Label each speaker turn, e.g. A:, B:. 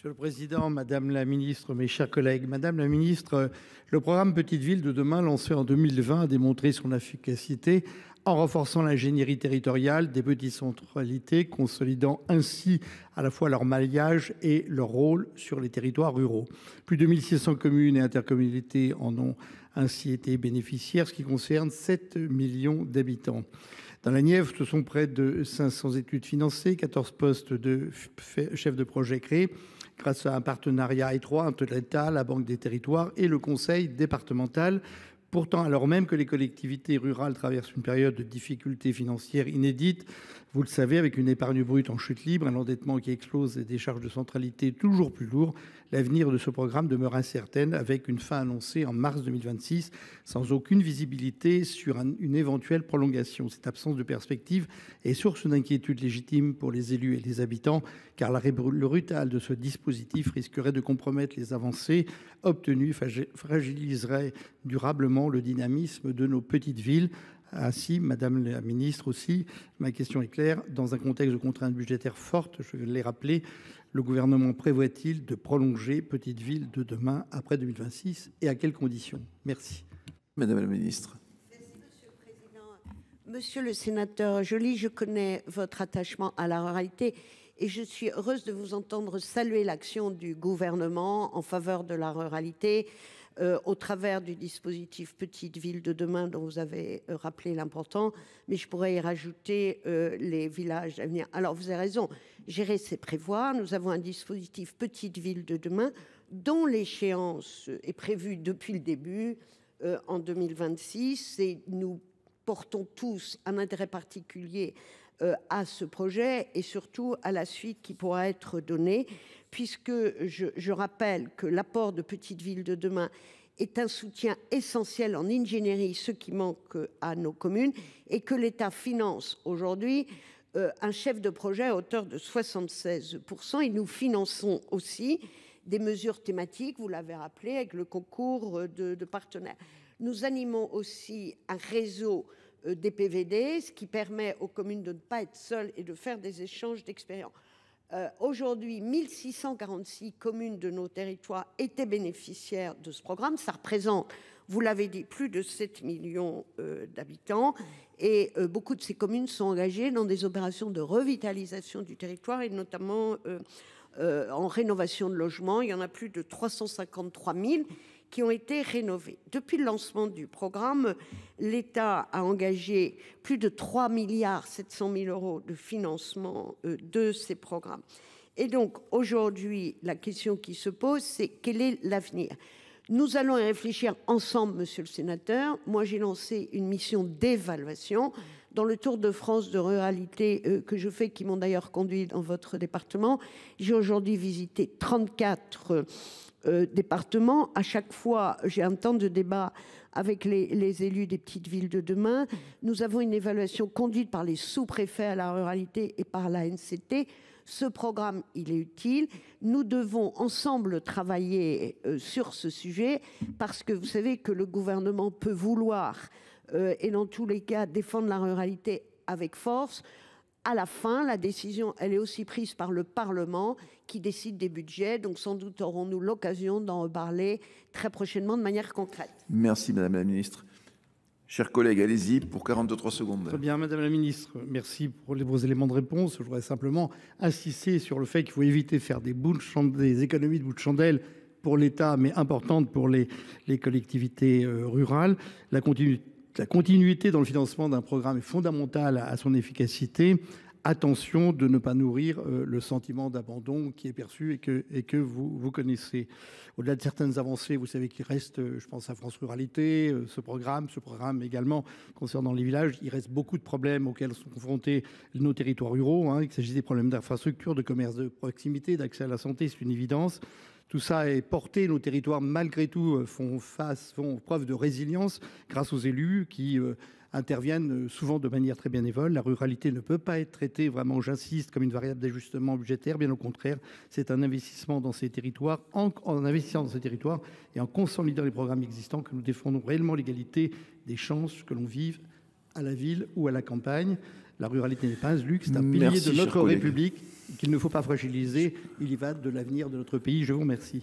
A: Monsieur le Président, Madame la Ministre, mes chers collègues. Madame la Ministre, le programme Petites Villes de demain, lancé en 2020, a démontré son efficacité en renforçant l'ingénierie territoriale des petites centralités, consolidant ainsi à la fois leur maillage et leur rôle sur les territoires ruraux. Plus de 1600 communes et intercommunalités en ont ainsi été bénéficiaires, ce qui concerne 7 millions d'habitants. Dans la Nièvre, ce sont près de 500 études financées, 14 postes de chefs de projet créés, grâce à un partenariat étroit entre l'État, la Banque des territoires et le conseil départemental. Pourtant, alors même que les collectivités rurales traversent une période de difficultés financières inédites, vous le savez, avec une épargne brute en chute libre, un endettement qui explose et des charges de centralité toujours plus lourdes, l'avenir de ce programme demeure incertain, avec une fin annoncée en mars 2026, sans aucune visibilité sur une éventuelle prolongation. Cette absence de perspective est source d'inquiétude légitime pour les élus et les habitants, car l'arrêt brutal de ce dispositif risquerait de compromettre les avancées obtenues, fragiliserait durablement le dynamisme de nos petites villes. Ainsi, Madame la Ministre aussi, ma question est claire. Dans un contexte de contraintes budgétaires fortes, je l'ai rappelé, le gouvernement prévoit-il de prolonger Petites Villes de demain après 2026 et à quelles conditions? Merci.
B: Madame la Ministre.
C: Merci, Monsieur le Président. Monsieur le sénateur Joly, je connais votre attachement à la ruralité et je suis heureuse de vous entendre saluer l'action du gouvernement en faveur de la ruralité au travers du dispositif Petites Villes de demain dont vous avez rappelé l'important, mais je pourrais y rajouter les villages d'avenir. Alors vous avez raison, gérer c'est prévoir. Nous avons un dispositif Petites Villes de demain dont l'échéance est prévue depuis le début en 2026 et nous portons tous un intérêt particulier à ce projet et surtout à la suite qui pourra être donnée, puisque je rappelle que l'apport de Petites Villes de demain est un soutien essentiel en ingénierie, ce qui manque à nos communes, et que l'État finance aujourd'hui un chef de projet à hauteur de 76%. Et nous finançons aussi des mesures thématiques, vous l'avez rappelé, avec le concours de partenaires. Nous animons aussi un réseau des PVD, ce qui permet aux communes de ne pas être seules et de faire des échanges d'expériences. Aujourd'hui, 1646 communes de nos territoires étaient bénéficiaires de ce programme. Ça représente, vous l'avez dit, plus de 7 millions d'habitants. Et beaucoup de ces communes sont engagées dans des opérations de revitalisation du territoire et notamment en rénovation de logements. Il y en a plus de 353 000 qui ont été rénovés. Depuis le lancement du programme, l'État a engagé plus de 3,7 milliards € de financement de ces programmes. Et donc aujourd'hui, la question qui se pose, c'est quel est l'avenir ? Nous allons y réfléchir ensemble, monsieur le sénateur. Moi, j'ai lancé une mission d'évaluation dans le Tour de France de ruralité que je fais, qui m'ont d'ailleurs conduit dans votre département. J'ai aujourd'hui visité 34 départements. À chaque fois, j'ai un temps de débat avec les élus des petites villes de demain. Nous avons une évaluation conduite par les sous-préfets à la ruralité et par l'ANCT. Ce programme, il est utile. Nous devons ensemble travailler sur ce sujet parce que vous savez que le gouvernement peut vouloir, et dans tous les cas, défendre la ruralité avec force. À la fin, la décision, elle est aussi prise par le Parlement qui décide des budgets. Donc sans doute aurons-nous l'occasion d'en reparler très prochainement de manière concrète.
B: Merci Madame la Ministre. Chers collègues, allez-y pour 43 secondes.
A: Très bien, Madame la Ministre, merci pour vos éléments de réponse. Je voudrais simplement insister sur le fait qu'il faut éviter de faire des économies de bout de chandelle pour l'État, mais importantes pour les collectivités rurales. La continuité dans le financement d'un programme est fondamentale à son efficacité. Attention de ne pas nourrir le sentiment d'abandon qui est perçu et que vous connaissez. Au-delà de certaines avancées, vous savez qu'il reste, je pense à France Ruralité, ce programme également concernant les villages, il reste beaucoup de problèmes auxquels sont confrontés nos territoires ruraux. Il s'agit des problèmes d'infrastructure, de commerce de proximité, d'accès à la santé, c'est une évidence. Tout ça est porté, nos territoires malgré tout font preuve de résilience grâce aux élus qui interviennent souvent de manière très bénévole. La ruralité ne peut pas être traitée, vraiment j'insiste, comme une variable d'ajustement budgétaire, bien au contraire, c'est un investissement dans ces territoires, en investissant dans ces territoires et en consolidant les programmes existants que nous défendons réellement l'égalité des chances que l'on vive à la ville ou à la campagne. La ruralité n'est pas un luxe, c'est un pilier
B: Merci,
A: de
B: cher
A: notre
B: collègue.
A: République qu'il ne faut pas fragiliser. Il y va de l'avenir de notre pays. Je vous remercie.